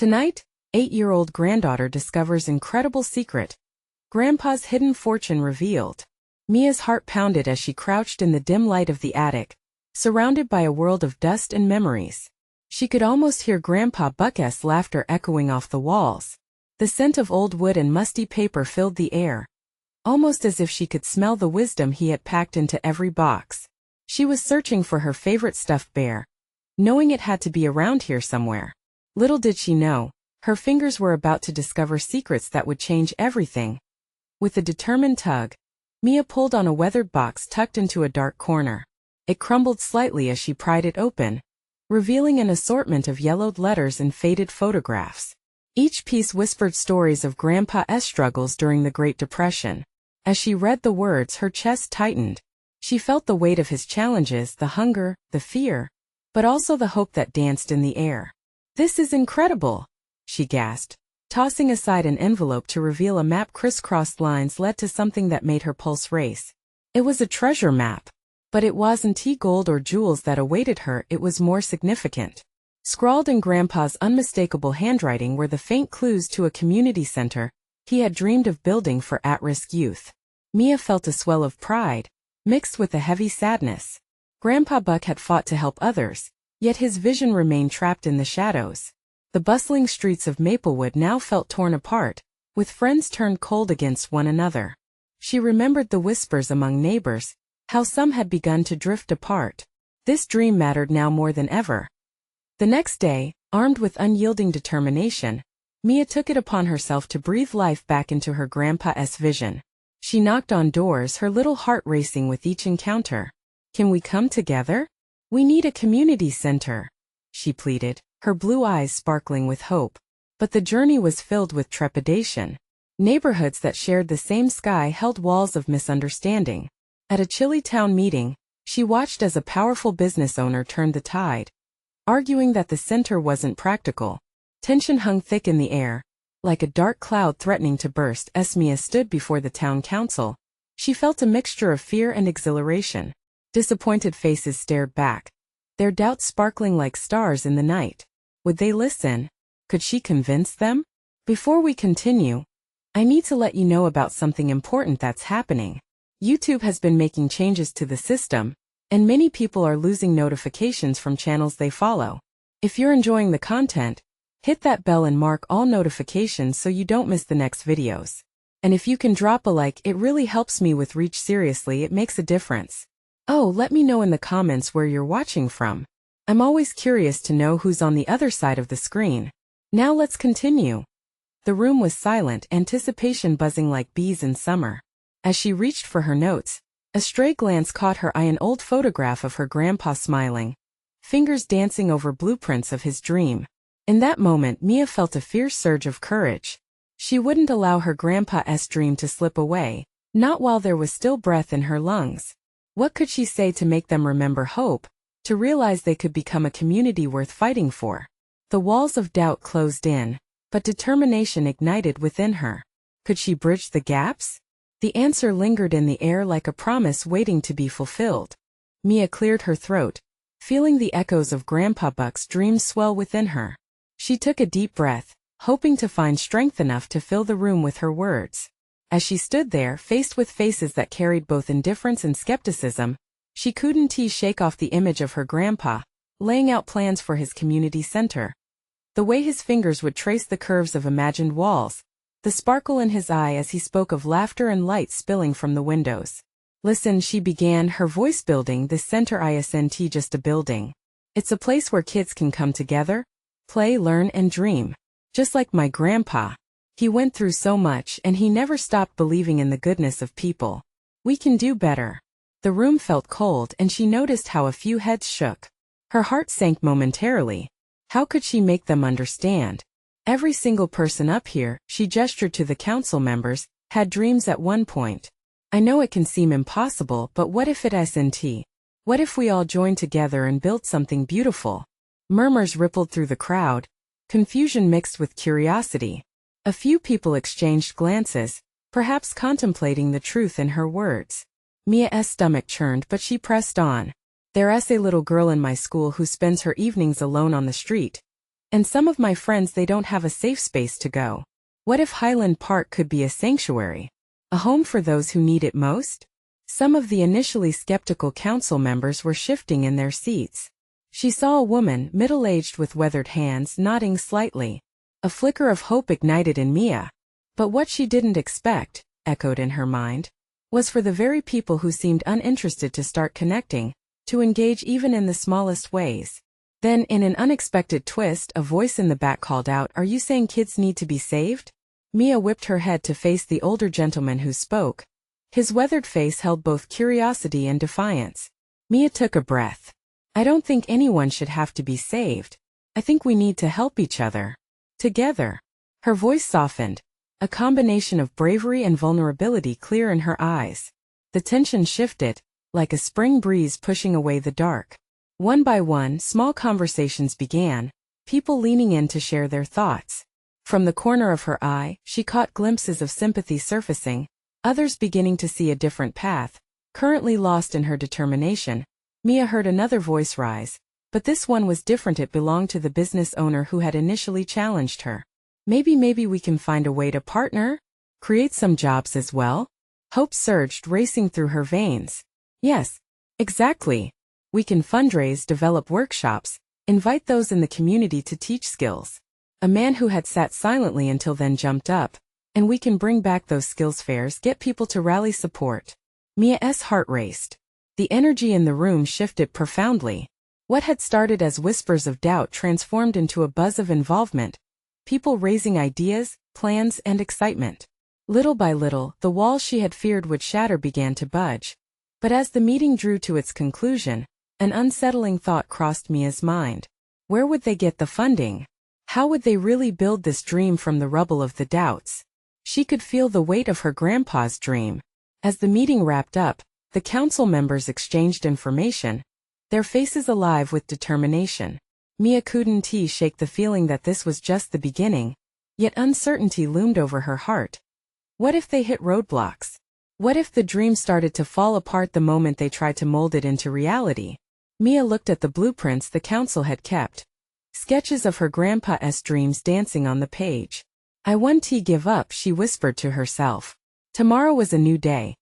Tonight, 8-year-old granddaughter discovers incredible secret. Grandpa's hidden fortune revealed. Mia's heart pounded as she crouched in the dim light of the attic, surrounded by a world of dust and memories. She could almost hear Grandpa Buck's laughter echoing off the walls. The scent of old wood and musty paper filled the air, almost as if she could smell the wisdom he had packed into every box. She was searching for her favorite stuffed bear, knowing it had to be around here somewhere. Little did she know, her fingers were about to discover secrets that would change everything. With a determined tug, Mia pulled on a weathered box tucked into a dark corner. It crumbled slightly as she pried it open, revealing an assortment of yellowed letters and faded photographs. Each piece whispered stories of Grandpa's struggles during the Great Depression. As she read the words, her chest tightened. She felt the weight of his challenges, the hunger, the fear, but also the hope that danced in the air. "This is incredible," she gasped, tossing aside an envelope to reveal a map. Crisscrossed lines led to something that made her pulse race. It was a treasure map. But it wasn't gold or jewels that awaited her, it was more significant. Scrawled in Grandpa's unmistakable handwriting were the faint clues to a community center he had dreamed of building for at-risk youth. Mia felt a swell of pride, mixed with a heavy sadness. Grandpa Buck had fought to help others, yet his vision remained trapped in the shadows. The bustling streets of Maplewood now felt torn apart, with friends turned cold against one another. She remembered the whispers among neighbors, how some had begun to drift apart. This dream mattered now more than ever. The next day, armed with unyielding determination, Mia took it upon herself to breathe life back into her grandpa's vision. She knocked on doors, her little heart racing with each encounter. "Can we come together? We need a community center," she pleaded, her blue eyes sparkling with hope. But the journey was filled with trepidation. Neighborhoods that shared the same sky held walls of misunderstanding. At a chilly town meeting, she watched as a powerful business owner turned the tide, arguing that the center wasn't practical. Tension hung thick in the air, like a dark cloud threatening to burst. As Mia stood before the town council, she felt a mixture of fear and exhilaration. Disappointed faces stared back, their doubts sparkling like stars in the night. Would they listen? Could she convince them? "Before we continue, I need to let you know about something important that's happening. YouTube has been making changes to the system, and many people are losing notifications from channels they follow. If you're enjoying the content, hit that bell and mark all notifications so you don't miss the next videos. And if you can drop a like, it really helps me with reach. Seriously, it makes a difference. Oh, let me know in the comments where you're watching from. I'm always curious to know who's on the other side of the screen. Now let's continue." The room was silent, anticipation buzzing like bees in summer. As she reached for her notes, a stray glance caught her eye, an old photograph of her grandpa smiling, fingers dancing over blueprints of his dream. In that moment, Mia felt a fierce surge of courage. She wouldn't allow her grandpa's dream to slip away, not while there was still breath in her lungs. What could she say to make them remember hope, to realize they could become a community worth fighting for? The walls of doubt closed in, but determination ignited within her. Could she bridge the gaps? The answer lingered in the air like a promise waiting to be fulfilled. Mia cleared her throat, feeling the echoes of Grandpa Buck's dreams swell within her. She took a deep breath, hoping to find strength enough to fill the room with her words. As she stood there, faced with faces that carried both indifference and skepticism, she couldn't shake off the image of her grandpa, laying out plans for his community center. The way his fingers would trace the curves of imagined walls, the sparkle in his eye as he spoke of laughter and light spilling from the windows. "Listen," she began, her voice building, "this center isn't just a building. It's a place where kids can come together, play, learn, and dream. Just like my grandpa. He went through so much and he never stopped believing in the goodness of people. We can do better." The room felt cold and she noticed how a few heads shook. Her heart sank momentarily. How could she make them understand? Every single person up here, she gestured to the council members, had dreams at one point. "I know it can seem impossible, but what if it isn't? What if we all joined together and built something beautiful?" Murmurs rippled through the crowd, confusion mixed with curiosity. A few people exchanged glances, perhaps contemplating the truth in her words. Mia's stomach churned, but she pressed on. "There's a little girl in my school who spends her evenings alone on the street. And some of my friends, they don't have a safe space to go. What if Highland Park could be a sanctuary? A home for those who need it most? Some of the initially skeptical council members were shifting in their seats. She saw a woman, middle-aged with weathered hands, nodding slightly. A flicker of hope ignited in Mia. But what she didn't expect, echoed in her mind, was for the very people who seemed uninterested to start connecting, to engage even in the smallest ways. Then, in an unexpected twist, a voice in the back called out, "Are you saying kids need to be saved?" Mia whipped her head to face the older gentleman who spoke. His weathered face held both curiosity and defiance. Mia took a breath. "I don't think anyone should have to be saved. I think we need to help each other. Together." Her voice softened, a combination of bravery and vulnerability clear in her eyes. The tension shifted, like a spring breeze pushing away the dark. One by one, small conversations began, people leaning in to share their thoughts. From the corner of her eye, she caught glimpses of sympathy surfacing, others beginning to see a different path, currently lost in her determination. Mia heard another voice rise, but this one was different. It belonged to the business owner who had initially challenged her. Maybe we can find a way to partner? Create some jobs as well?" Hope surged, racing through her veins. "Yes, exactly. We can fundraise, develop workshops, invite those in the community to teach skills." A man who had sat silently until then jumped up. "And we can bring back those skills fairs, get people to rally support." Mia's heart raced. The energy in the room shifted profoundly. What had started as whispers of doubt transformed into a buzz of involvement, people raising ideas, plans, and excitement. Little by little, the walls she had feared would shatter began to budge. But as the meeting drew to its conclusion, an unsettling thought crossed Mia's mind. Where would they get the funding? How would they really build this dream from the rubble of the doubts? She could feel the weight of her grandpa's dream. As the meeting wrapped up, the council members exchanged information, their faces alive with determination. Mia couldn't shake the feeling that this was just the beginning, yet uncertainty loomed over her heart. What if they hit roadblocks? What if the dream started to fall apart the moment they tried to mold it into reality? Mia looked at the blueprints the council had kept, sketches of her grandpa's dreams dancing on the page. "I won't give up," she whispered to herself. Tomorrow was a new day,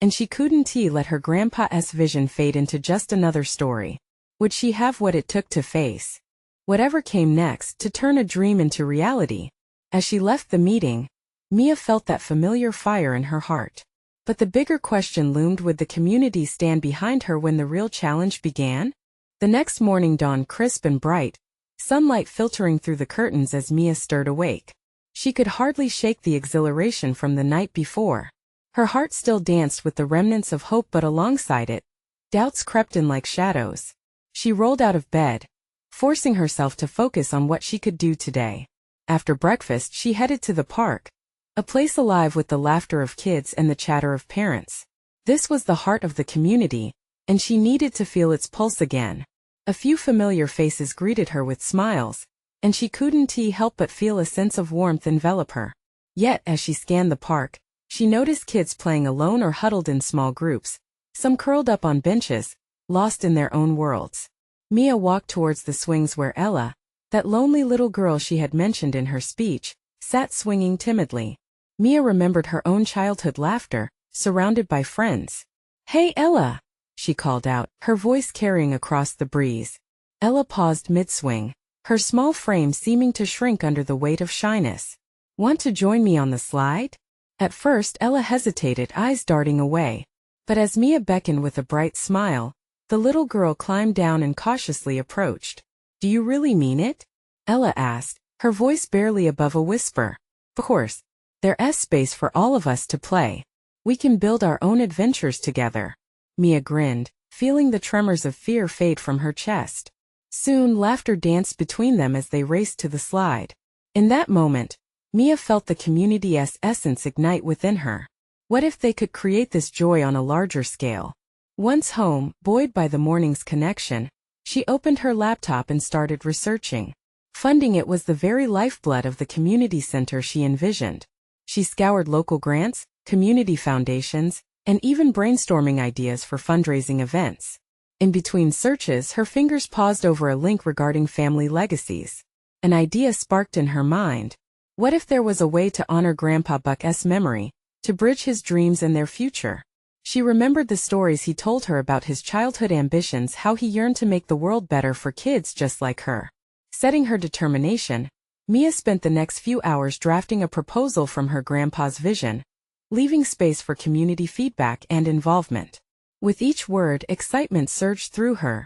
and she couldn't let her grandpa's vision fade into just another story. Would she have what it took to face whatever came next, to turn a dream into reality? As she left the meeting, Mia felt that familiar fire in her heart. But the bigger question loomed: would the community stand behind her when the real challenge began? The next morning dawned crisp and bright, sunlight filtering through the curtains as Mia stirred awake. She could hardly shake the exhilaration from the night before. Her heart still danced with the remnants of hope, but alongside it, doubts crept in like shadows. She rolled out of bed, forcing herself to focus on what she could do today. After breakfast, she headed to the park, a place alive with the laughter of kids and the chatter of parents. This was the heart of the community, and she needed to feel its pulse again. A few familiar faces greeted her with smiles, and she couldn't help but feel a sense of warmth envelop her. Yet, as she scanned the park, she noticed kids playing alone or huddled in small groups, some curled up on benches, lost in their own worlds. Mia walked towards the swings where Ella, that lonely little girl she had mentioned in her speech, sat swinging timidly. Mia remembered her own childhood laughter, surrounded by friends. "Hey Ella!" she called out, her voice carrying across the breeze. Ella paused mid-swing, her small frame seeming to shrink under the weight of shyness. "Want to join me on the slide?" At first Ella hesitated, eyes darting away. But as Mia beckoned with a bright smile, the little girl climbed down and cautiously approached. "Do you really mean it?" Ella asked, her voice barely above a whisper. "Of course. There's space for all of us to play. We can build our own adventures together." Mia grinned, feeling the tremors of fear fade from her chest. Soon laughter danced between them as they raced to the slide. In that moment, Mia felt the community's essence ignite within her. What if they could create this joy on a larger scale? Once home, buoyed by the morning's connection, she opened her laptop and started researching. Funding it was the very lifeblood of the community center she envisioned. She scoured local grants, community foundations, and even brainstorming ideas for fundraising events. In between searches, her fingers paused over a link regarding family legacies. An idea sparked in her mind. What if there was a way to honor Grandpa Buck's memory, to bridge his dreams and their future? She remembered the stories he told her about his childhood ambitions, how he yearned to make the world better for kids just like her. Setting her determination, Mia spent the next few hours drafting a proposal from her grandpa's vision, leaving space for community feedback and involvement. With each word, excitement surged through her,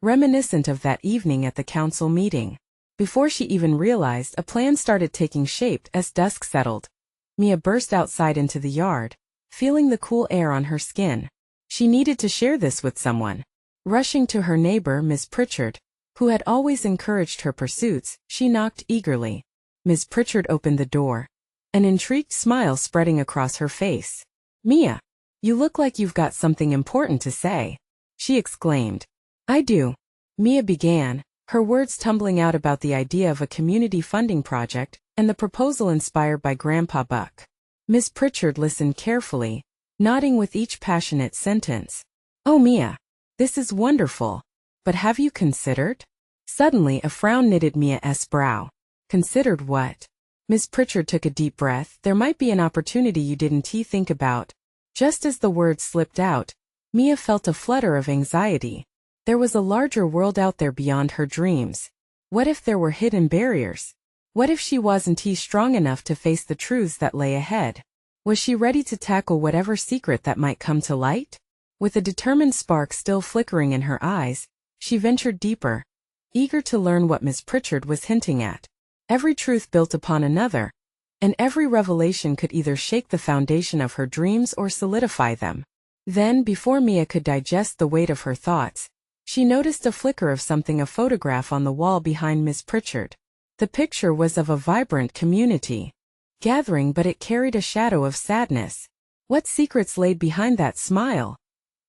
reminiscent of that evening at the council meeting. Before she even realized, a plan started taking shape as dusk settled. Mia burst outside into the yard, feeling the cool air on her skin. She needed to share this with someone. Rushing to her neighbor, Miss Pritchard, who had always encouraged her pursuits, she knocked eagerly. Miss Pritchard opened the door, an intrigued smile spreading across her face. "Mia, you look like you've got something important to say," she exclaimed. "I do," Mia began, her words tumbling out about the idea of a community funding project and the proposal inspired by Grandpa Buck. Miss Pritchard listened carefully, nodding with each passionate sentence. "Oh, Mia, this is wonderful. But have you considered?" Suddenly a frown knitted Mia's brow. "Considered what?" Miss Pritchard took a deep breath. "There might be an opportunity you didn't think about." Just as the words slipped out, Mia felt a flutter of anxiety. There was a larger world out there beyond her dreams. What if there were hidden barriers? What if she wasn't strong enough to face the truths that lay ahead? Was she ready to tackle whatever secret that might come to light? With a determined spark still flickering in her eyes, she ventured deeper, eager to learn what Miss Pritchard was hinting at. Every truth built upon another, and every revelation could either shake the foundation of her dreams or solidify them. Then, before Mia could digest the weight of her thoughts, she noticed a flicker of something, a photograph on the wall behind Miss Pritchard. The picture was of a vibrant community gathering, but it carried a shadow of sadness. What secrets laid behind that smile?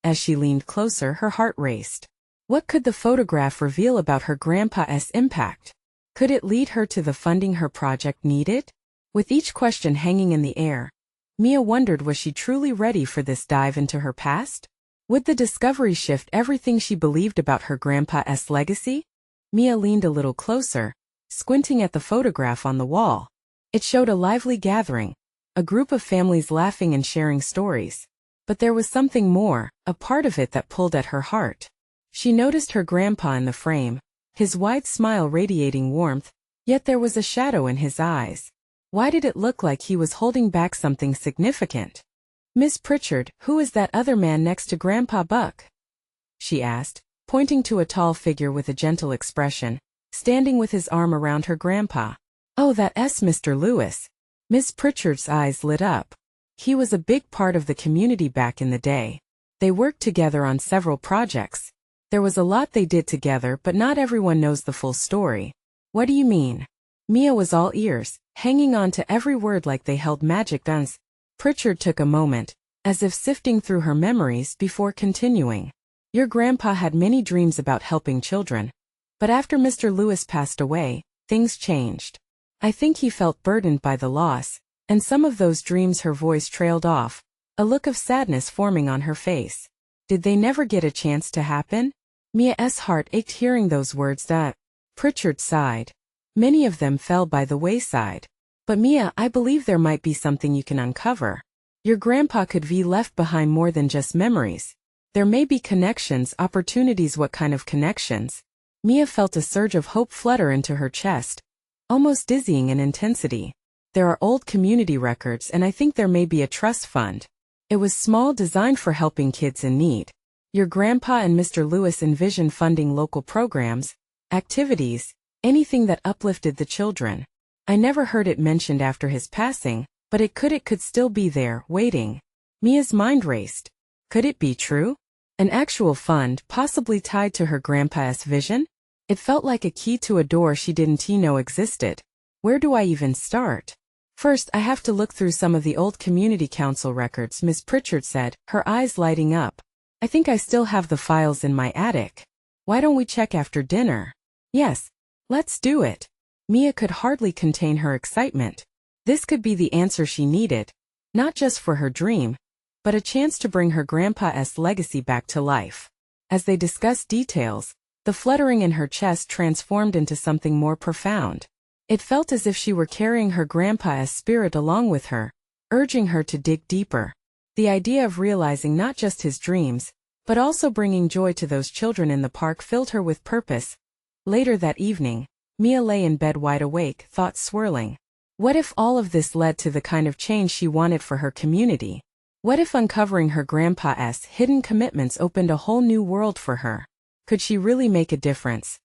As she leaned closer, her heart raced. What could the photograph reveal about her grandpa's impact? Could it lead her to the funding her project needed? With each question hanging in the air, Mia wondered, was she truly ready for this dive into her past? Would the discovery shift everything she believed about her grandpa's legacy? Mia leaned a little closer, squinting at the photograph on the wall. It showed a lively gathering, a group of families laughing and sharing stories. But there was something more, a part of it that pulled at her heart. She noticed her grandpa in the frame, his wide smile radiating warmth, yet there was a shadow in his eyes. Why did it look like he was holding back something significant? "Miss Pritchard, who is that other man next to Grandpa Buck?" she asked, pointing to a tall figure with a gentle expression, standing with his arm around her grandpa. "Oh, that's Mr. Lewis." Miss Pritchard's eyes lit up. He was a big part of the community back in the day. They worked together on several projects. There was a lot they did together, but not everyone knows the full story. "What do you mean?" Mia was all ears, hanging on to every word like they held magic guns. Pritchard took a moment, as if sifting through her memories before continuing. "Your grandpa had many dreams about helping children. But after Mr. Lewis passed away, things changed. I think he felt burdened by the loss, and some of those dreams." Her voice trailed off, a look of sadness forming on her face. "Did they never get a chance to happen?" Mia's heart ached hearing those words. Pritchard sighed. "Many of them fell by the wayside. But Mia, I believe there might be something you can uncover. Your grandpa could be left behind more than just memories. There may be connections, opportunities." "What kind of connections?" Mia felt a surge of hope flutter into her chest, almost dizzying in intensity. "There are old community records, and I think there may be a trust fund. It was small, designed for helping kids in need. Your grandpa and Mr. Lewis envisioned funding local programs, activities, anything that uplifted the children. I never heard it mentioned after his passing, but it could still be there, waiting." Mia's mind raced. Could it be true? An actual fund, possibly tied to her grandpa's vision? It felt like a key to a door she didn't know existed. Where do I even start? "First, I have to look through some of the old community council records," Miss Pritchard said, her eyes lighting up. "I think I still have the files in my attic. Why don't we check after dinner?" "Yes, let's do it." Mia could hardly contain her excitement. This could be the answer she needed, not just for her dream, but a chance to bring her grandpa's legacy back to life. As they discussed details, The fluttering in her chest transformed into something more profound. It felt as if she were carrying her grandpa's spirit along with her, urging her to dig deeper. The idea of realizing not just his dreams, but also bringing joy to those children in the park filled her with purpose. Later that evening, Mia lay in bed wide awake, thoughts swirling. What if all of this led to the kind of change she wanted for her community? What if uncovering her grandpa's hidden commitments opened a whole new world for her? Could she really make a difference?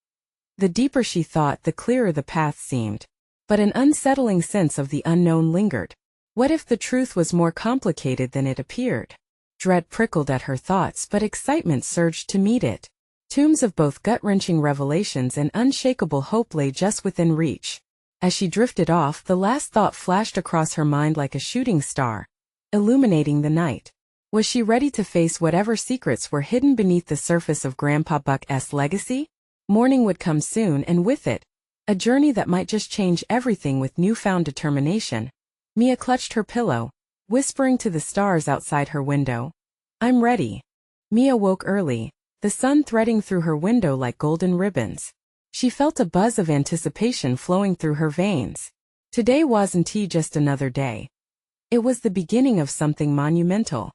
The deeper she thought, the clearer the path seemed. But an unsettling sense of the unknown lingered. What if the truth was more complicated than it appeared? Dread prickled at her thoughts, but excitement surged to meet it. Tombs of both gut-wrenching revelations and unshakable hope lay just within reach. As she drifted off, the last thought flashed across her mind like a shooting star, illuminating the night. Was she ready to face whatever secrets were hidden beneath the surface of Grandpa Buck's legacy? Morning would come soon, and with it, a journey that might just change everything. With newfound determination, Mia clutched her pillow, whispering to the stars outside her window, "I'm ready." Mia woke early, the sun threading through her window like golden ribbons. She felt a buzz of anticipation flowing through her veins. Today wasn't just another day. It was the beginning of something monumental.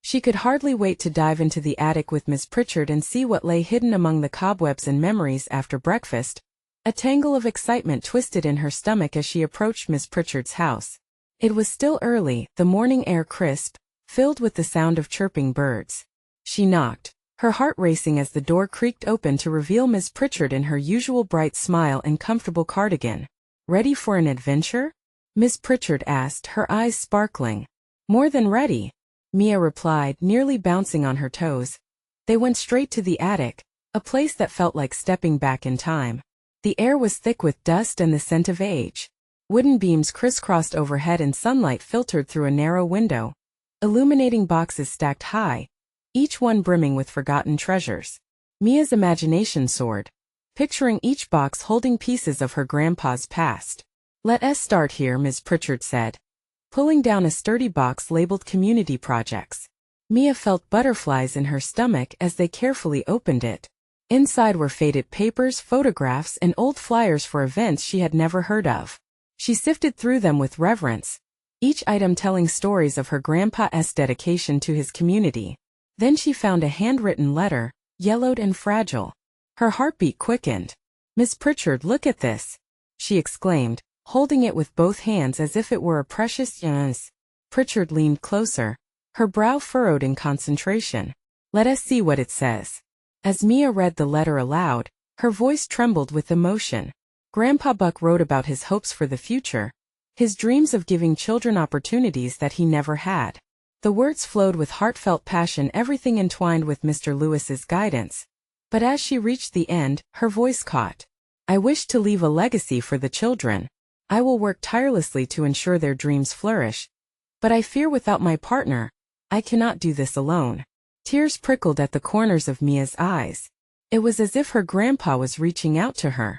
She could hardly wait to dive into the attic with Miss Pritchard and see what lay hidden among the cobwebs and memories. After breakfast, a tangle of excitement twisted in her stomach as she approached Miss Pritchard's house. It was still early, the morning air crisp, filled with the sound of chirping birds. She knocked, her heart racing as the door creaked open to reveal Miss Pritchard in her usual bright smile and comfortable cardigan. "Ready for an adventure?" Miss Pritchard asked, her eyes sparkling. "More than ready," Mia replied, nearly bouncing on her toes. They went straight to the attic, a place that felt like stepping back in time. The air was thick with dust and the scent of age. Wooden beams crisscrossed overhead and sunlight filtered through a narrow window, illuminating boxes stacked high, each one brimming with forgotten treasures. Mia's imagination soared, picturing each box holding pieces of her grandpa's past. "Let us start here," Miss Pritchard said, pulling down a sturdy box labeled Community Projects. Mia felt butterflies in her stomach as they carefully opened it. Inside were faded papers, photographs, and old flyers for events she had never heard of. She sifted through them with reverence, each item telling stories of her grandpa's dedication to his community. Then she found a handwritten letter, yellowed and fragile. Her heartbeat quickened. "Miss Pritchard, look at this," she exclaimed, holding it with both hands as if it were a precious gems. Pritchard leaned closer, her brow furrowed in concentration. "Let us see what it says." As Mia read the letter aloud, her voice trembled with emotion. Grandpa Buck wrote about his hopes for the future, his dreams of giving children opportunities that he never had. The words flowed with heartfelt passion, everything entwined with Mr. Lewis's guidance. But as she reached the end, her voice caught. "I wish to leave a legacy for the children. I will work tirelessly to ensure their dreams flourish. But I fear without my partner, I cannot do this alone." Tears prickled at the corners of Mia's eyes. It was as if her grandpa was reaching out to her.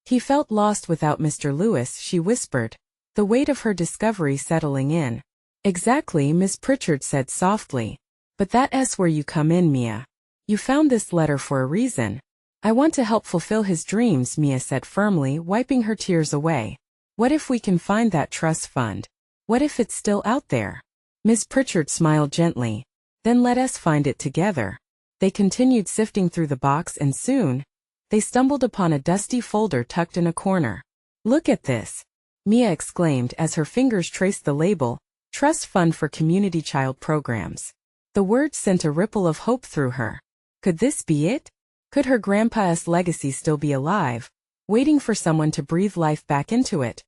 "He felt lost without Mr. Lewis," she whispered, the weight of her discovery settling in. "Exactly," Miss Pritchard said softly. "But that's where you come in, Mia. You found this letter for a reason." "I want to help fulfill his dreams," Mia said firmly, wiping her tears away. "What if we can find that trust fund? What if it's still out there?" Miss Pritchard smiled gently. "Then let us find it together." They continued sifting through the box, and soon, they stumbled upon a dusty folder tucked in a corner. "Look at this," Mia exclaimed as her fingers traced the label, "Trust Fund for Community Child Programs." The words sent a ripple of hope through her. Could this be it? Could her grandpa's legacy still be alive, waiting for someone to breathe life back into it?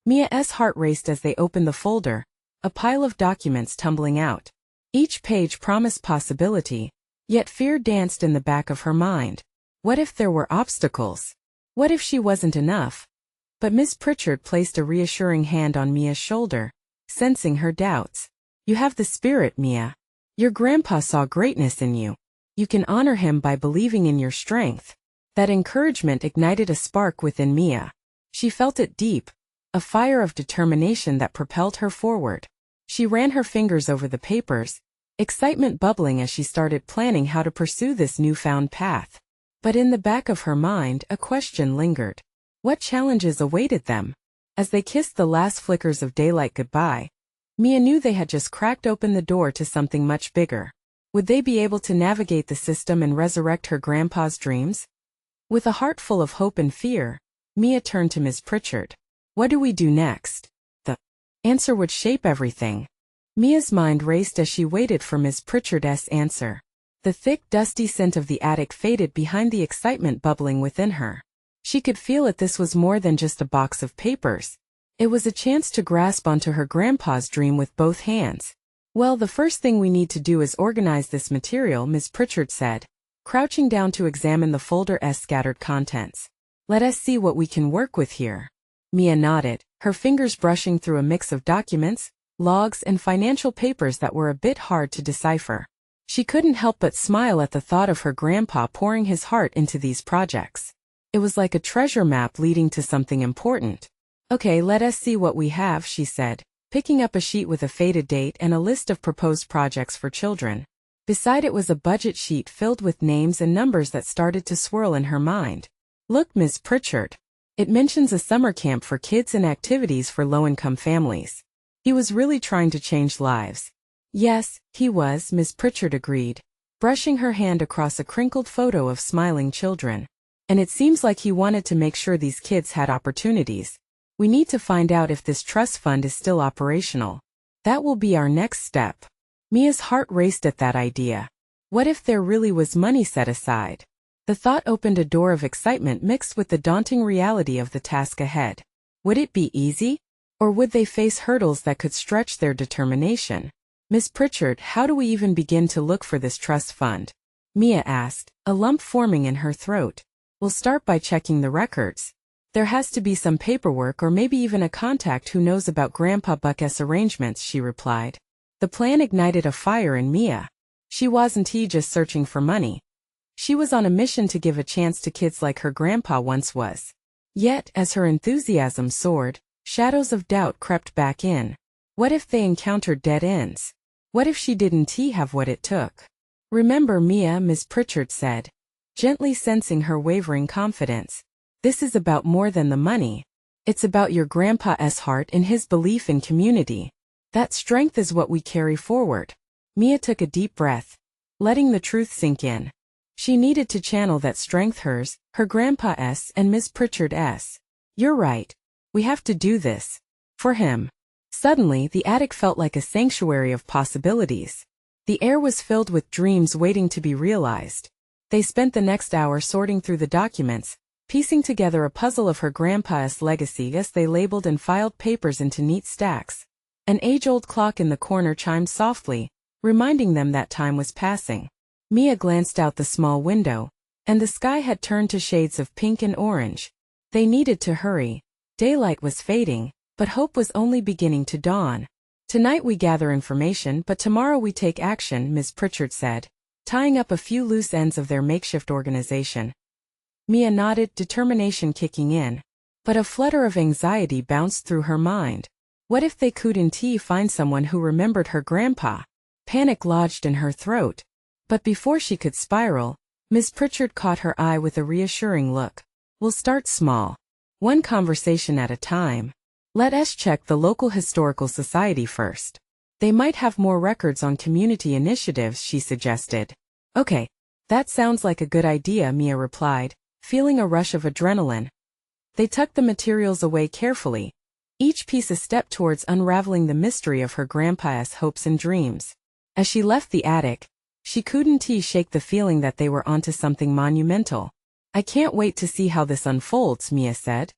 Mia's heart raced as they opened the folder, a pile of documents tumbling out. Each page promised possibility, yet fear danced in the back of her mind. What if there were obstacles? What if she wasn't enough? But Miss Pritchard placed a reassuring hand on Mia's shoulder, sensing her doubts. "You have the spirit, Mia. Your grandpa saw greatness in you. You can honor him by believing in your strength." That encouragement ignited a spark within Mia. She felt it deep, a fire of determination that propelled her forward. She ran her fingers over the papers, excitement bubbling as she started planning how to pursue this newfound path. But in the back of her mind, a question lingered. What challenges awaited them? As they kissed the last flickers of daylight goodbye, Mia knew they had just cracked open the door to something much bigger. Would they be able to navigate the system and resurrect her grandpa's dreams? With a heart full of hope and fear, Mia turned to Ms. Pritchard. What do we do next? The answer would shape everything. Mia's mind raced as she waited for Ms. Pritchard's answer. The thick, dusty scent of the attic faded behind the excitement bubbling within her. She could feel that this was more than just a box of papers. It was a chance to grasp onto her grandpa's dream with both hands. Well, the first thing we need to do is organize this material, Ms. Pritchard said, crouching down to examine the folder's scattered contents. Let us see what we can work with here. Mia nodded, her fingers brushing through a mix of documents, logs, and financial papers that were a bit hard to decipher. She couldn't help but smile at the thought of her grandpa pouring his heart into these projects. It was like a treasure map leading to something important. Okay, let us see what we have, she said, picking up a sheet with a faded date and a list of proposed projects for children. Beside it was a budget sheet filled with names and numbers that started to swirl in her mind. Look, Ms. Pritchard. It mentions a summer camp for kids and activities for low-income families. He was really trying to change lives. Yes, he was, Ms. Pritchard agreed, brushing her hand across a crinkled photo of smiling children. And it seems like he wanted to make sure these kids had opportunities. We need to find out if this trust fund is still operational. That will be our next step. Mia's heart raced at that idea. What if there really was money set aside? The thought opened a door of excitement mixed with the daunting reality of the task ahead. Would it be easy? Or would they face hurdles that could stretch their determination? Miss Pritchard, how do we even begin to look for this trust fund? Mia asked, a lump forming in her throat. We'll start by checking the records. There has to be some paperwork or maybe even a contact who knows about Grandpa Buck's arrangements, she replied. The plan ignited a fire in Mia. She wasn't just searching for money. She was on a mission to give a chance to kids like her grandpa once was. Yet, as her enthusiasm soared, shadows of doubt crept back in. What if they encountered dead ends? What if she didn't have what it took? Remember, Mia, Ms. Pritchard said, gently sensing her wavering confidence. This is about more than the money. It's about your grandpa's heart and his belief in community. That strength is what we carry forward. Mia took a deep breath, letting the truth sink in. She needed to channel that strength hers, her grandpa's, and Miss Pritchard's. You're right. We have to do this. For him. Suddenly, the attic felt like a sanctuary of possibilities. The air was filled with dreams waiting to be realized. They spent the next hour sorting through the documents, piecing together a puzzle of her grandpa's legacy as they labeled and filed papers into neat stacks. An age-old clock in the corner chimed softly, reminding them that time was passing. Mia glanced out the small window, and the sky had turned to shades of pink and orange. They needed to hurry. Daylight was fading, but hope was only beginning to dawn. Tonight we gather information, but tomorrow we take action, Ms. Pritchard said, tying up a few loose ends of their makeshift organization. Mia nodded, determination kicking in. But a flutter of anxiety bounced through her mind. What if they couldn't find someone who remembered her grandpa? Panic lodged in her throat. But before she could spiral, Miss Pritchard caught her eye with a reassuring look. We'll start small. One conversation at a time. Let us check the local historical society first. They might have more records on community initiatives, she suggested. Okay, that sounds like a good idea, Mia replied, feeling a rush of adrenaline. They tucked the materials away carefully, each piece a step towards unraveling the mystery of her grandpa's hopes and dreams. As she left the attic, she couldn't shake the feeling that they were onto something monumental. I can't wait to see how this unfolds, Mia said,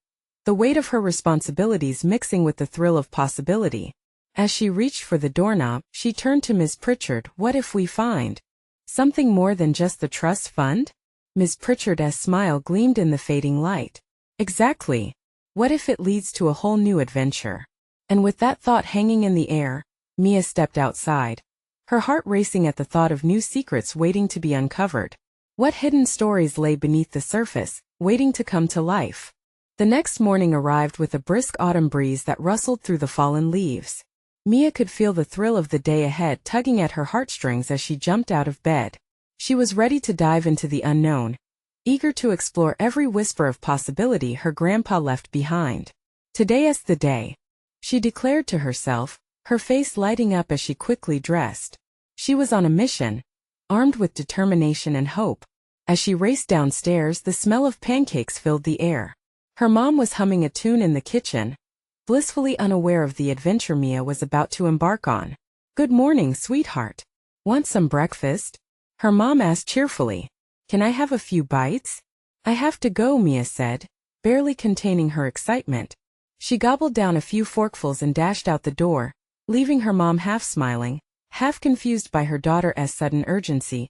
the weight of her responsibilities mixing with the thrill of possibility. As she reached for the doorknob, she turned to Ms. Pritchard. What if we find something more than just the trust fund? Ms. Pritchard's smile gleamed in the fading light. Exactly. What if it leads to a whole new adventure? And with that thought hanging in the air, Mia stepped outside, her heart racing at the thought of new secrets waiting to be uncovered. What hidden stories lay beneath the surface, waiting to come to life? The next morning arrived with a brisk autumn breeze that rustled through the fallen leaves. Mia could feel the thrill of the day ahead tugging at her heartstrings as she jumped out of bed. She was ready to dive into the unknown, eager to explore every whisper of possibility her grandpa left behind. "Today is the day," she declared to herself, her face lighting up as she quickly dressed. She was on a mission, armed with determination and hope. As she raced downstairs, the smell of pancakes filled the air. Her mom was humming a tune in the kitchen, blissfully unaware of the adventure Mia was about to embark on. "Good morning, sweetheart. Want some breakfast?" her mom asked cheerfully. "Can I have a few bites?" "I have to go," Mia said, barely containing her excitement. She gobbled down a few forkfuls and dashed out the door, leaving her mom half smiling, half confused by her daughter's sudden urgency.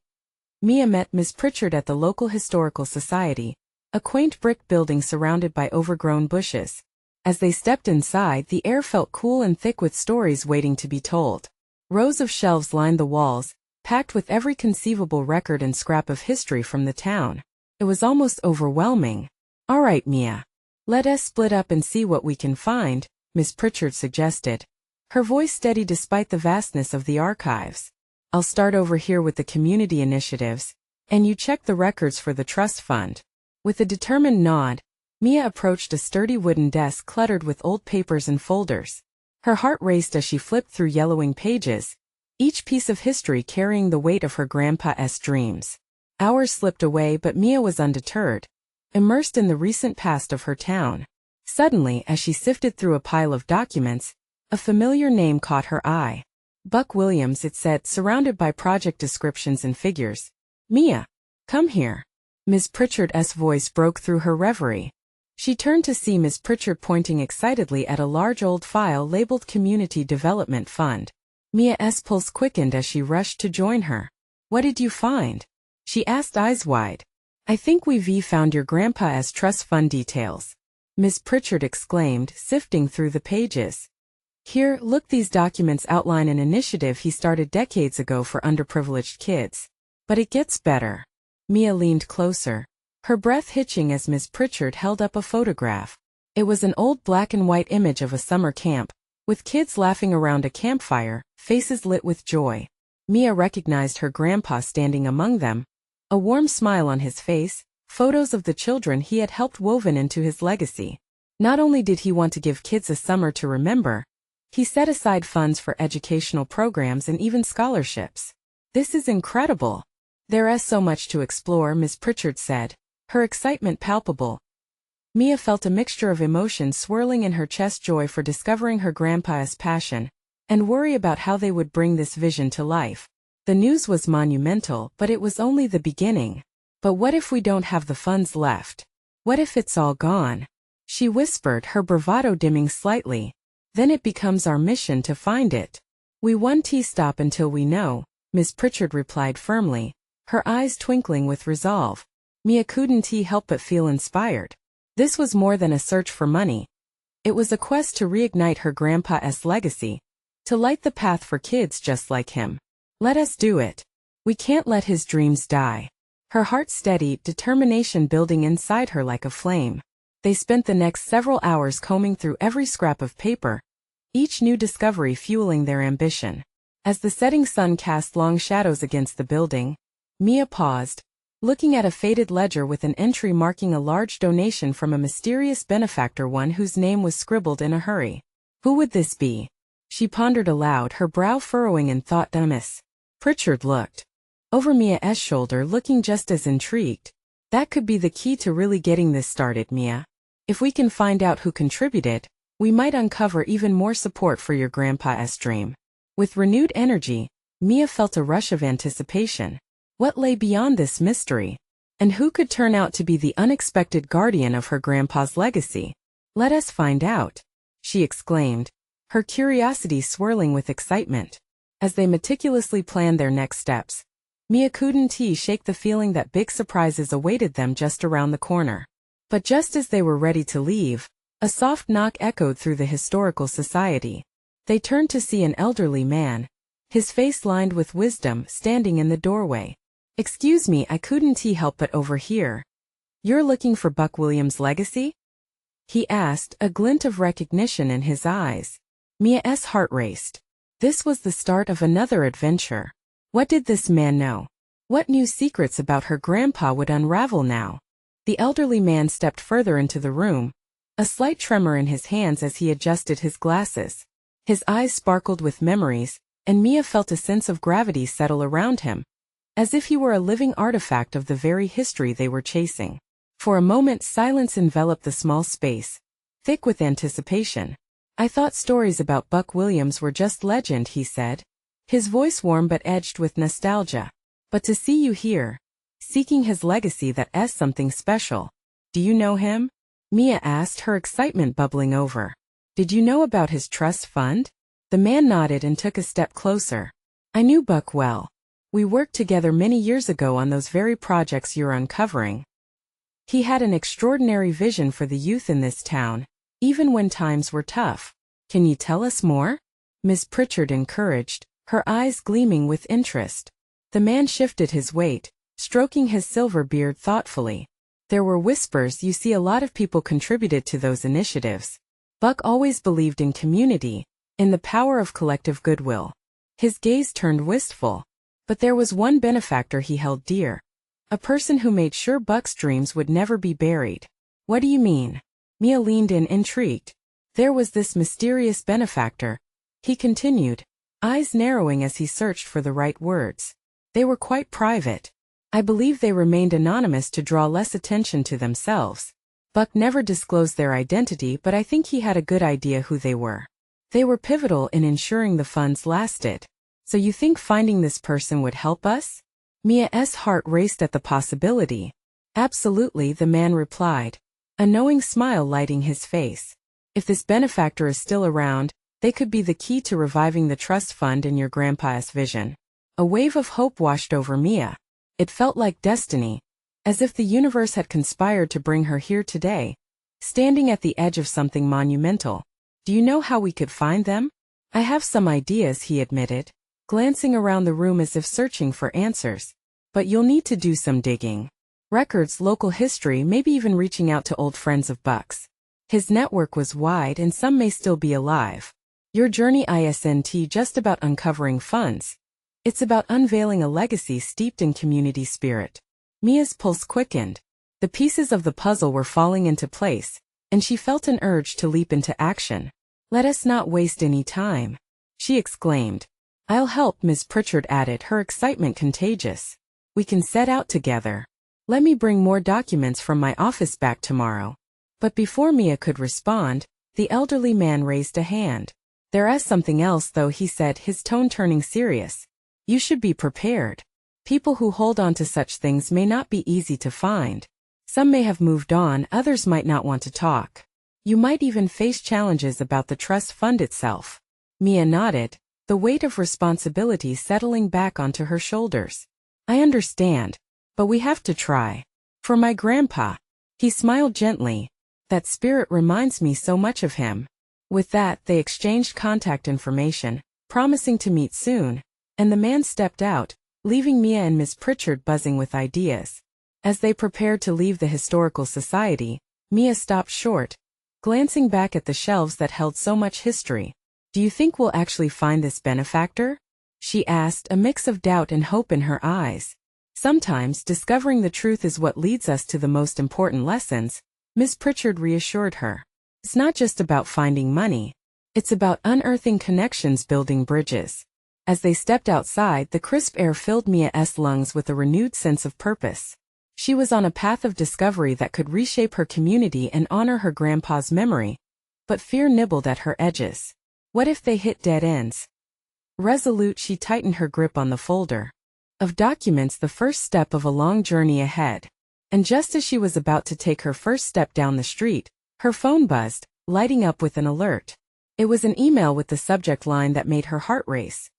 Mia met Miss Pritchard at the local historical society, a quaint brick building surrounded by overgrown bushes. As they stepped inside, the air felt cool and thick with stories waiting to be told. Rows of shelves lined the walls, packed with every conceivable record and scrap of history from the town. It was almost overwhelming. "All right, Mia. Let us split up and see what we can find," Miss Pritchard suggested, her voice steady despite the vastness of the archives. "I'll start over here with the community initiatives, and you check the records for the trust fund." With a determined nod, Mia approached a sturdy wooden desk cluttered with old papers and folders. Her heart raced as she flipped through yellowing pages, each piece of history carrying the weight of her grandpa's dreams. Hours slipped away, but Mia was undeterred, immersed in the recent past of her town. Suddenly, as she sifted through a pile of documents, a familiar name caught her eye. "Buck Williams," it said, surrounded by project descriptions and figures. "Mia, come here." Miss Pritchard's voice broke through her reverie. She turned to see Miss Pritchard pointing excitedly at a large old file labeled Community Development Fund. Mia's pulse quickened as she rushed to join her. "What did you find?" she asked, eyes wide. "I think we've found your grandpa's trust fund details," Miss Pritchard exclaimed, sifting through the pages. "Here, look, these documents outline an initiative he started decades ago for underprivileged kids. But it gets better." Mia leaned closer, her breath hitching as Miss Pritchard held up a photograph. It was an old black and white image of a summer camp, with kids laughing around a campfire, faces lit with joy. Mia recognized her grandpa standing among them, a warm smile on his face, photos of the children he had helped woven into his legacy. Not only did he want to give kids a summer to remember, he set aside funds for educational programs and even scholarships. "This is incredible. There is so much to explore," Miss Pritchard said, her excitement palpable. Mia felt a mixture of emotions swirling in her chest: joy for discovering her grandpa's passion, and worry about how they would bring this vision to life. The news was monumental, but it was only the beginning. "But what if we don't have the funds left? What if it's all gone?" she whispered, her bravado dimming slightly. "Then it becomes our mission to find it. We won't stop until we know," Miss Pritchard replied firmly, her eyes twinkling with resolve. Mia couldn't help but feel inspired. This was more than a search for money. It was a quest to reignite her grandpa's legacy, to light the path for kids just like him. "Let us do it. We can't let his dreams die." Her heart steady, determination building inside her like a flame. They spent the next several hours combing through every scrap of paper, each new discovery fueling their ambition. As the setting sun cast long shadows against the building, Mia paused, looking at a faded ledger with an entry marking a large donation from a mysterious benefactor, one whose name was scribbled in a hurry. Who would this be? She pondered aloud, her brow furrowing in thought. Miss Pritchard looked over Mia's shoulder, looking just as intrigued. "That could be the key to really getting this started, Mia. If we can find out who contributed, we might uncover even more support for your grandpa's dream." With renewed energy, Mia felt a rush of anticipation. What lay beyond this mystery? And who could turn out to be the unexpected guardian of her grandpa's legacy? "Let us find out," she exclaimed, her curiosity swirling with excitement. As they meticulously planned their next steps, Mia couldn't shake the feeling that big surprises awaited them just around the corner. But just as they were ready to leave, a soft knock echoed through the historical society. They turned to see an elderly man, his face lined with wisdom, standing in the doorway. "Excuse me, I couldn't help but overhear. You're looking for Buck Williams' legacy?" he asked, a glint of recognition in his eyes. Mia's heart raced. This was the start of another adventure. What did this man know? What new secrets about her grandpa would unravel now? The elderly man stepped further into the room, a slight tremor in his hands as he adjusted his glasses. His eyes sparkled with memories, and Mia felt a sense of gravity settle around him, as if he were a living artifact of the very history they were chasing. For a moment silence enveloped the small space, thick with anticipation. "I thought stories about Buck Williams were just legend," he said, his voice warm but edged with nostalgia. "But to see you here, seeking his legacy, that's something special." "Do you know him?" Mia asked, her excitement bubbling over. "Did you know about his trust fund?" The man nodded and took a step closer. "I knew Buck well. We worked together many years ago on those very projects you're uncovering. He had an extraordinary vision for the youth in this town, even when times were tough." "Can you tell us more?" Miss Pritchard encouraged, her eyes gleaming with interest. The man shifted his weight, stroking his silver beard thoughtfully. "There were whispers. You see, a lot of people contributed to those initiatives. Buck always believed in community, in the power of collective goodwill." His gaze turned wistful. "But there was one benefactor he held dear. A person who made sure Buck's dreams would never be buried." "What do you mean?" Mia leaned in, intrigued. "There was this mysterious benefactor," he continued, eyes narrowing as he searched for the right words. "They were quite private. I believe they remained anonymous to draw less attention to themselves. Buck never disclosed their identity, but I think he had a good idea who they were. They were pivotal in ensuring the funds lasted." "So you think finding this person would help us?" Mia's heart raced at the possibility. "Absolutely," the man replied, a knowing smile lighting his face. "If this benefactor is still around, they could be the key to reviving the trust fund in your grandpa's vision." A wave of hope washed over Mia. It felt like destiny, as if the universe had conspired to bring her here today, standing at the edge of something monumental. "Do you know how we could find them?" "I have some ideas," he admitted, glancing around the room as if searching for answers. "But you'll need to do some digging. Records, local history, maybe even reaching out to old friends of Buck's. His network was wide and some may still be alive. Your journey isn't just about uncovering funds. It's about unveiling a legacy steeped in community spirit." Mia's pulse quickened. The pieces of the puzzle were falling into place, and she felt an urge to leap into action. "Let us not waste any time," she exclaimed. "I'll help," Miss Pritchard added, her excitement contagious. "We can set out together. Let me bring more documents from my office back tomorrow." But before Mia could respond, the elderly man raised a hand. "There's something else though," he said, his tone turning serious. "You should be prepared. People who hold on to such things may not be easy to find. Some may have moved on, others might not want to talk. You might even face challenges about the trust fund itself." Mia nodded, the weight of responsibility settling back onto her shoulders. "I understand, but we have to try. For my grandpa." He smiled gently. "That spirit reminds me so much of him." With that, they exchanged contact information, promising to meet soon, and the man stepped out, leaving Mia and Miss Pritchard buzzing with ideas. As they prepared to leave the historical society, Mia stopped short, glancing back at the shelves that held so much history. "Do you think we'll actually find this benefactor?" she asked, a mix of doubt and hope in her eyes. "Sometimes discovering the truth is what leads us to the most important lessons," Miss Pritchard reassured her. "It's not just about finding money. It's about unearthing connections, building bridges." As they stepped outside, the crisp air filled Mia's lungs with a renewed sense of purpose. She was on a path of discovery that could reshape her community and honor her grandpa's memory. But fear nibbled at her edges. What if they hit dead ends? Resolute, she tightened her grip on the folder of documents, the first step of a long journey ahead. And just as she was about to take her first step down the street, her phone buzzed, lighting up with an alert. It was an email with the subject line that made her heart race.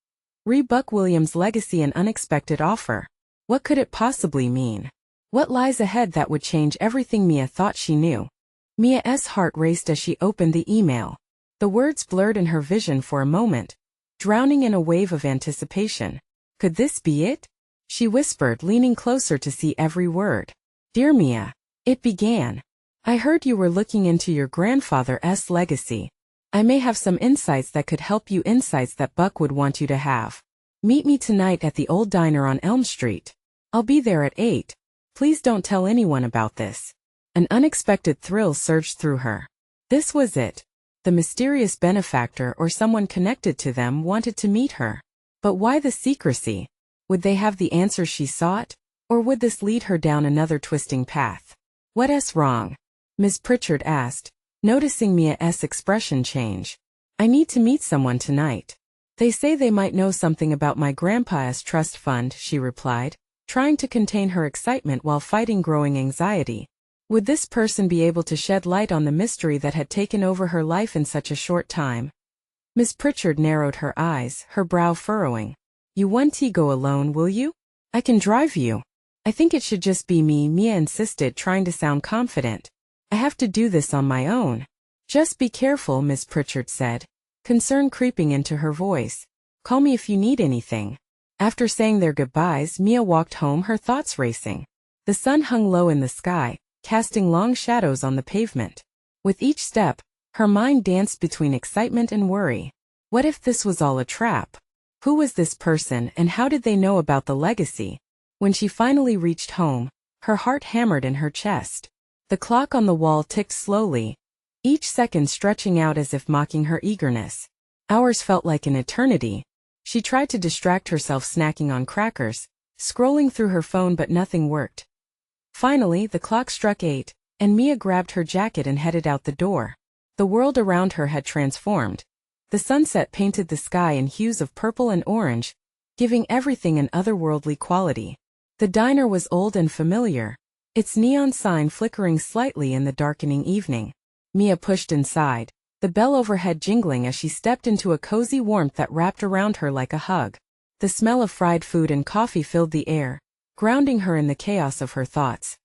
Buck Williams' legacy, an unexpected offer. What could it possibly mean? What lies ahead that would change everything Mia thought she knew? Mia's heart raced as she opened the email. The words blurred in her vision for a moment, drowning in a wave of anticipation. Could this be it? She whispered, leaning closer to see every word. "Dear Mia," it began. "I heard you were looking into your grandfather's legacy. I may have some insights that could help you, insights that Buck would want you to have. Meet me tonight at the old diner on Elm Street. I'll be there at 8. Please don't tell anyone about this. An unexpected thrill surged through her. This was it. The mysterious benefactor or someone connected to them wanted to meet her. But why the secrecy? Would they have the answers she sought? Or would this lead her down another twisting path? What's wrong? Ms. Pritchard asked, noticing Mia's expression change. I need to meet someone tonight. They say they might know something about my grandpa's trust fund, she replied, trying to contain her excitement while fighting growing anxiety. Would this person be able to shed light on the mystery that had taken over her life in such a short time? Ms. Pritchard narrowed her eyes, her brow furrowing. You won't go alone, will you? I can drive you. I think it should just be me, Mia insisted, trying to sound confident. I have to do this on my own. Just be careful, Ms. Pritchard said, concern creeping into her voice. Call me if you need anything. After saying their goodbyes, Mia walked home, her thoughts racing. The sun hung low in the sky, casting long shadows on the pavement. With each step, her mind danced between excitement and worry. What if this was all a trap? Who was this person and how did they know about the legacy? When she finally reached home, her heart hammered in her chest. The clock on the wall ticked slowly, each second stretching out as if mocking her eagerness. Hours felt like an eternity. She tried to distract herself snacking on crackers, scrolling through her phone, but nothing worked. Finally, the clock struck 8, and Mia grabbed her jacket and headed out the door. The world around her had transformed. The sunset painted the sky in hues of purple and orange, giving everything an otherworldly quality. The diner was old and familiar, its neon sign flickering slightly in the darkening evening. Mia pushed inside, the bell overhead jingling as she stepped into a cozy warmth that wrapped around her like a hug. The smell of fried food and coffee filled the air, grounding her in the chaos of her thoughts.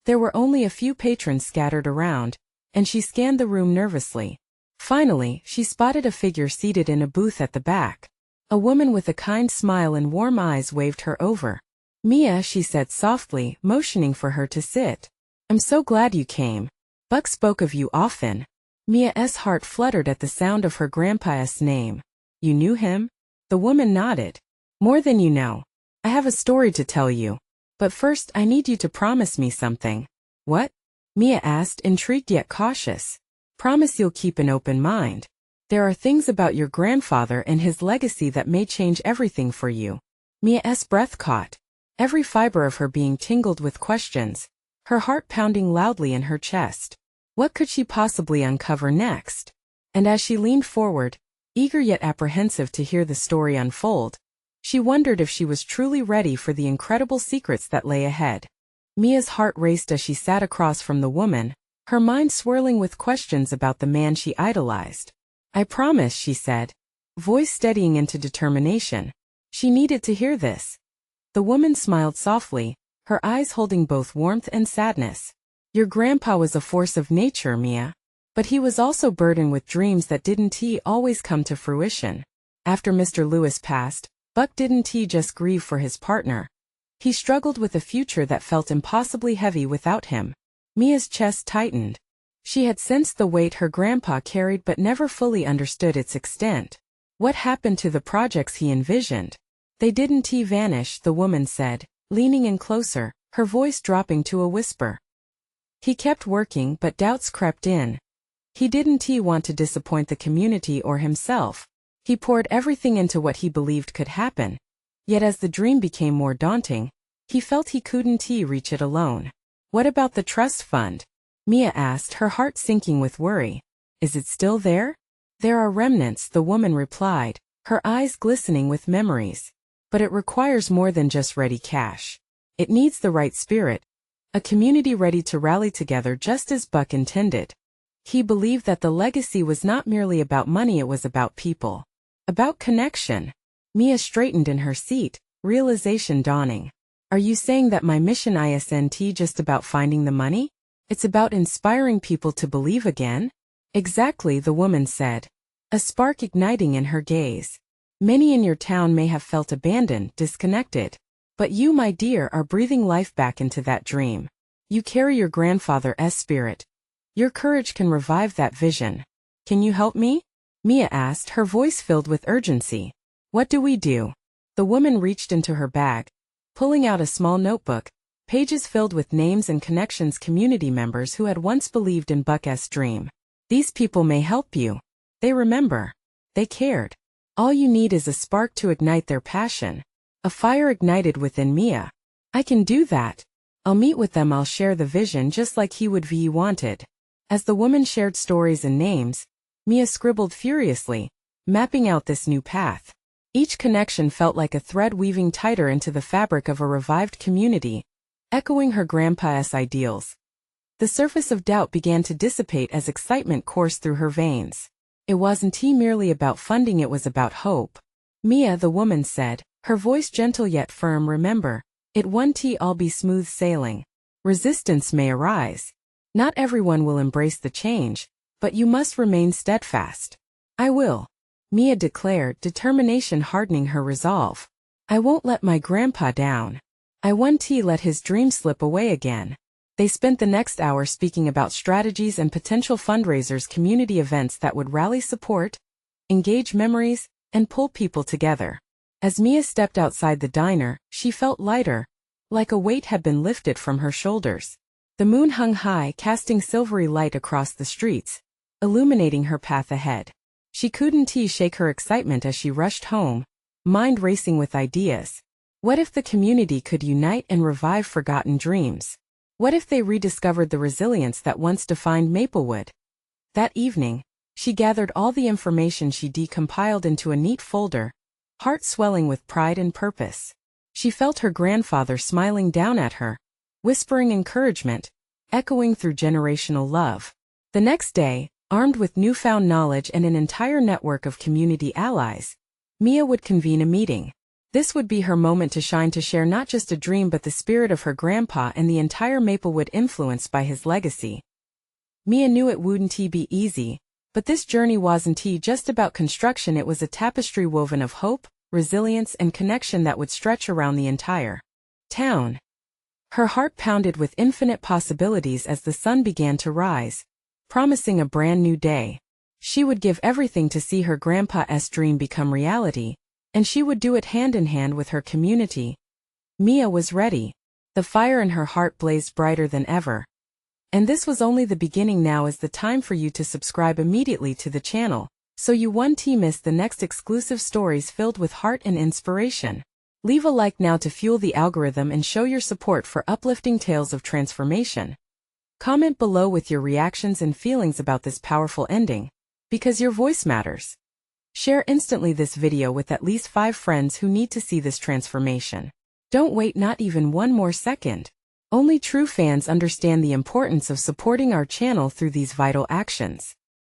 There were only a few patrons scattered around, and she scanned the room nervously. Finally, she spotted a figure seated in a booth at the back. A woman with a kind smile and warm eyes waved her over. Mia, she said softly, motioning for her to sit. I'm so glad you came. Buck spoke of you often. Mia's heart fluttered at the sound of her grandpa's name. You knew him? The woman nodded. More than you know. I have a story to tell you. But first I need you to promise me something. What? Mia asked, intrigued yet cautious. Promise you'll keep an open mind. There are things about your grandfather and his legacy that may change everything for you. Mia's breath caught. Every fiber of her being tingled with questions, her heart pounding loudly in her chest. What could she possibly uncover next? And as she leaned forward, eager yet apprehensive to hear the story unfold, she wondered if she was truly ready for the incredible secrets that lay ahead. Mia's heart raced as she sat across from the woman, her mind swirling with questions about the man she idolized. I promise, she said, voice steadying into determination. She needed to hear this. The woman smiled softly, her eyes holding both warmth and sadness. Your grandpa was a force of nature, Mia. But he was also burdened with dreams that didn't always come to fruition. After Mr. Lewis passed, Buck didn't just grieve for his partner. He struggled with a future that felt impossibly heavy without him. Mia's chest tightened. She had sensed the weight her grandpa carried but never fully understood its extent. What happened to the projects he envisioned? They didn't vanish, the woman said, leaning in closer, her voice dropping to a whisper. He kept working, but doubts crept in. He didn't want to disappoint the community or himself. He poured everything into what he believed could happen. Yet as the dream became more daunting, he felt he couldn't reach it alone. What about the trust fund? Mia asked, her heart sinking with worry. Is it still there? There are remnants, the woman replied, her eyes glistening with memories. But it requires more than just ready cash. It needs the right spirit. A community ready to rally together just as Buck intended. He believed that the legacy was not merely about money, it was about people. About connection. Mia straightened in her seat, realization dawning. Are you saying that my mission isn't just about finding the money? It's about inspiring people to believe again? Exactly, the woman said, a spark igniting in her gaze. Many in your town may have felt abandoned, disconnected. But you, my dear, are breathing life back into that dream. You carry your grandfather's spirit. Your courage can revive that vision. Can you help me? Mia asked, her voice filled with urgency. What do we do? The woman reached into her bag, pulling out a small notebook, Pages filled with names and connections, community members who had once believed in Buck's dream. These people may help you. They remember. They cared. All you need is a spark to ignite their passion. A fire ignited within Mia. I can do that. I'll meet with them. I'll share the vision just like he would be wanted. As the woman shared stories and names, Mia scribbled furiously, mapping out this new path. Each connection felt like a thread weaving tighter into the fabric of a revived community, echoing her grandpa's ideals. The surface of doubt began to dissipate as excitement coursed through her veins. It wasn't merely about funding, it was about hope. Mia, the woman said, her voice gentle yet firm, remember, it won't all be smooth sailing. Resistance may arise. Not everyone will embrace the change, but you must remain steadfast. I will, Mia declared, determination hardening her resolve. I won't let my grandpa down. I won't let his dream slip away again. They spent the next hour speaking about strategies and potential fundraisers, community events that would rally support, engage memories, and pull people together. As Mia stepped outside the diner, she felt lighter, like a weight had been lifted from her shoulders. The moon hung high, casting silvery light across the streets, illuminating her path ahead. She couldn't shake her excitement as she rushed home, mind racing with ideas. What if the community could unite and revive forgotten dreams? What if they rediscovered the resilience that once defined Maplewood? That evening, she gathered all the information she decompiled into a neat folder, heart swelling with pride and purpose. She felt her grandfather smiling down at her, whispering encouragement, echoing through generational love. The next day, armed with newfound knowledge and an entire network of community allies, Mia would convene a meeting. This would be her moment to shine, to share not just a dream but the spirit of her grandpa and the entire Maplewood influenced by his legacy. Mia knew it wouldn't be easy, but this journey wasn't just about construction. It was a tapestry woven of hope, resilience, and connection that would stretch around the entire town. Her heart pounded with infinite possibilities as the sun began to rise, promising a brand new day. She would give everything to see her grandpa's dream become reality, and she would do it hand in hand with her community. Mia was ready. The fire in her heart blazed brighter than ever. And this was only the beginning. Now is the time for you to subscribe immediately to the channel, so you won't miss the next exclusive stories filled with heart and inspiration. Leave a like now to fuel the algorithm and show your support for uplifting tales of transformation. Comment below with your reactions and feelings about this powerful ending, because your voice matters. Share instantly this video with at least 5 friends who need to see this transformation. Don't wait not even one more second. Only true fans understand the importance of supporting our channel through these vital actions.